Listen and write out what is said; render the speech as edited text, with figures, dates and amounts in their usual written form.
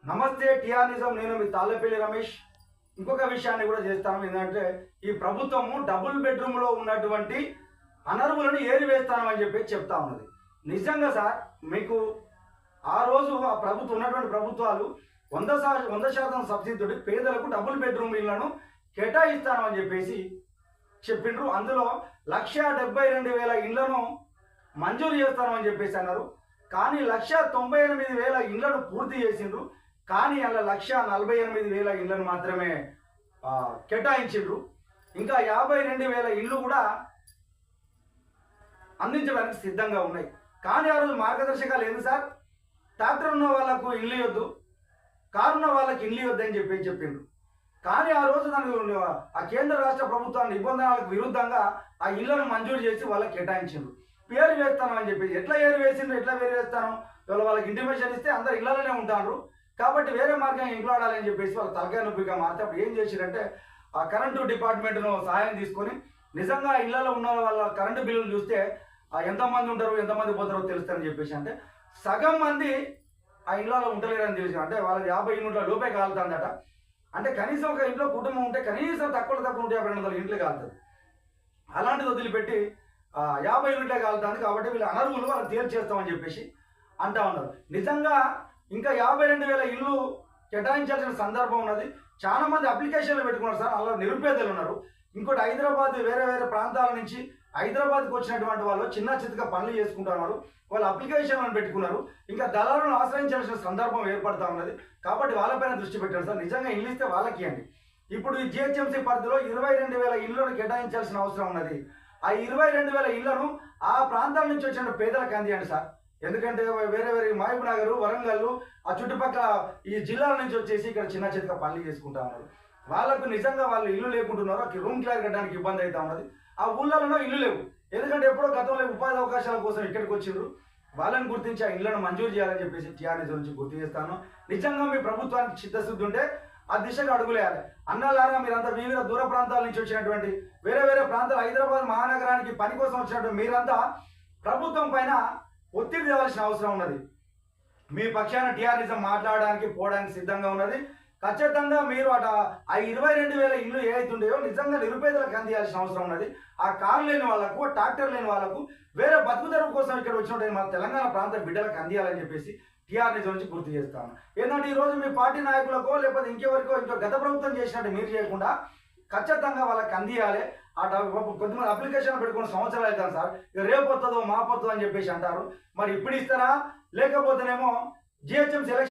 నమస్తే టిఆర్ నిజం. నేను మీ తాళ్ళపల్లి రమేష్. ఇంకొక విషయాన్ని కూడా చేస్తాను. ఏంటంటే ఈ ప్రభుత్వము డబుల్ బెడ్రూమ్లో ఉన్నటువంటి అనర్హులను ఏరివేస్తాను అని చెప్పి చెప్తా ఉన్నది. నిజంగా సార్, మీకు ఆ రోజు ఆ ప్రభుత్వం ఉన్నటువంటి ప్రభుత్వాలు 100% సబ్సిడీతో పేదలకు డబుల్ బెడ్రూమ్ ఇళ్లను కేటాయిస్తాను అని చెప్పేసి చెప్పిండ్రు. అందులో 1,72,000 ఇళ్లను మంజూరు చేస్తాను అని చెప్పేసి అన్నారు. కానీ 1,98,000 ఇళ్లను పూర్తి చేసిండ్రు. కానీ అలా 1,48,000 ఇళ్లను మాత్రమే కేటాయించిండ్రు. ఇంకా 52,000 ఇళ్ళు కూడా అందించడానికి సిద్ధంగా ఉన్నాయి. కానీ ఆ రోజు మార్గదర్శకాలు ఏంది సార్? ట్రాక్టర్ ఉన్న వాళ్ళకు ఇల్లు ఇవ్వద్దు, కారు ఉన్న వాళ్ళకి ఇల్లు ఇవ్వద్దు అని చెప్పి చెప్పిండ్రు. కానీ ఆ రోజు దానికి ఆ కేంద్ర రాష్ట్ర ప్రభుత్వాల నిబంధనలకు విరుద్ధంగా ఆ ఇళ్లను మంజూరు చేసి వాళ్ళకి కేటాయించిండ్రు. పేరు వేస్తాను అని చెప్పి ఎట్లా ఏరు వేసిండ్రు, ఎట్లా వేరు వేస్తాను, వాళ్ళకి ఇంటిమేషన్ ఇస్తే అందరు ఇళ్లలోనే ఉంటారు కాబట్టి వేరే మార్గం ఇంట్లో ఆడాలని చెప్పేసి వాళ్ళ తలకాయ నొప్పిగా మారితే అప్పుడు ఏం చేసిరంటే ఆ కరెంటు డిపార్ట్మెంట్ను సహాయం తీసుకొని నిజంగా ఇళ్లలో ఉన్న వాళ్ళ కరెంటు బిల్లులు చూస్తే ఎంతమంది ఉంటారో ఎంతమంది పోతారో తెలుస్తారని చెప్పేసి అంటే సగం మంది ఆ ఇళ్లలో ఉండలేరని తెలిసి అంటే వాళ్ళకి 50 యూనిట్ల లోపే కాలుతుందట. అంటే కనీసం ఒక ఇంట్లో కుటుంబం ఉంటే కనీసం తక్కువ ఉంటే 200 ఇంట్లో కాలుతుంది. అలాంటిది వదిలిపెట్టి 50 యూనిట్లే కాలుతుంది కాబట్టి వీళ్ళు అనర్హులు, వాళ్ళకి తేల్చేస్తామని చెప్పేసి అంటా ఉన్నారు. నిజంగా ఇంకా 52,000 ఇళ్ళు కేటాయించాల్సిన సందర్భం ఉన్నది. చాలా మంది అప్లికేషన్లు పెట్టుకున్నారు సార్, అలా నిరుపేదలు ఉన్నారు. ఇంకోటి హైదరాబాద్ వేరే వేరే ప్రాంతాల నుంచి హైదరాబాద్కి వచ్చినటువంటి వాళ్ళు చిన్న చిత్తగా పనులు చేసుకుంటున్నారు. వాళ్ళు అప్లికేషన్లను పెట్టుకున్నారు. ఇంకా దళాలను ఆశ్రయించాల్సిన సందర్భం ఏర్పడతా ఉన్నది. కాబట్టి వాళ్ళపైన దృష్టి పెట్టారు సార్. నిజంగా ఇల్లు ఇస్తే వాళ్ళకి అండి. ఇప్పుడు ఈ జిహెచ్ఎంసీ పరిధిలో 22,000 ఇళ్లను కేటాయించాల్సిన అవసరం ఉన్నది. ఆ 22,000 ఇళ్లను ఆ ప్రాంతాల నుంచి వచ్చిన పేదలకు అందియండి సార్. ఎందుకంటే వేరే వేరే మహబూబ్ నగర్, వరంగల్ ఆ చుట్టుపక్కల ఈ జిల్లాల నుంచి వచ్చేసి ఇక్కడ చిన్న చిత్తగా పనులు చేసుకుంటా ఉన్నారు. వాళ్ళకు నిజంగా వాళ్ళు ఇల్లు లేకుంటున్నారు. రూమ్ క్లియర్ కట్టడానికి ఇబ్బంది అవుతా ఉన్నది. ఆ ఊళ్ళలో ఇల్లు లేవు. ఎందుకంటే ఎప్పుడో గతంలో ఉపాధి అవకాశాల కోసం ఇక్కడికి వచ్చిండ్రు. వాళ్ళని గుర్తించి ఆ ఇళ్లను మంజూరు చేయాలని చెప్పేసి టీఆర్ఎస్ నుంచి గుర్తు చేస్తాను. నిజంగా మీ ప్రభుత్వానికి చిత్తశుద్ధి ఉంటే ఆ దిశగా అడుగులేయాలి. అన్నలారా, మీరంతా వివిధ దూర ప్రాంతాల నుంచి వచ్చినటువంటి వేరే వేరే ప్రాంతాలు హైదరాబాద్ మహానగరానికి పని కోసం వచ్చినటువంటి మీరంతా ప్రభుత్వం పైన ఒత్తిడి తేవాల్సిన అవసరం ఉన్నది. మీ పక్షాన టీఆర్ఎస్ మాట్లాడడానికి పోవడానికి సిద్ధంగా ఉన్నది. ఖచ్చితంగా మీరు ఆ 22,000 ఇళ్ళు ఏవైతుండేవో నిజంగా నిరుపేదలకు అందియాల్సిన అవసరం ఉన్నది. ఆ కారు లేని వాళ్ళకు, ట్రాక్టర్ లేని వాళ్ళకు, వేరే బతుకుదెరువు కోసం ఇక్కడ వచ్చినట్టు మన తెలంగాణ ప్రాంత బిడ్డలకు అందియాలని చెప్పేసి టీఆర్ఎస్ నుంచి గుర్తు చేస్తాను. ఏంటంటే ఈరోజు మీ పార్టీ నాయకులకో లేకపోతే ఇంకెవరికో ఇంకో గత ప్రభుత్వం చేసినట్టు మీరు చేయకుండా ఖచ్చితంగా వాళ్ళకి అందియాలి. కొద్దిమంది అప్లికేషన్ పెట్టుకున్న సంవత్సరాలు అవుతాను సార్, ఇక రేపు వస్తుందో మాపొద్దు అని చెప్పేసి అంటారు. మరి ఇప్పుడు ఇస్తారా లేకపోతేనేమో జిహెచ్ఎంసీ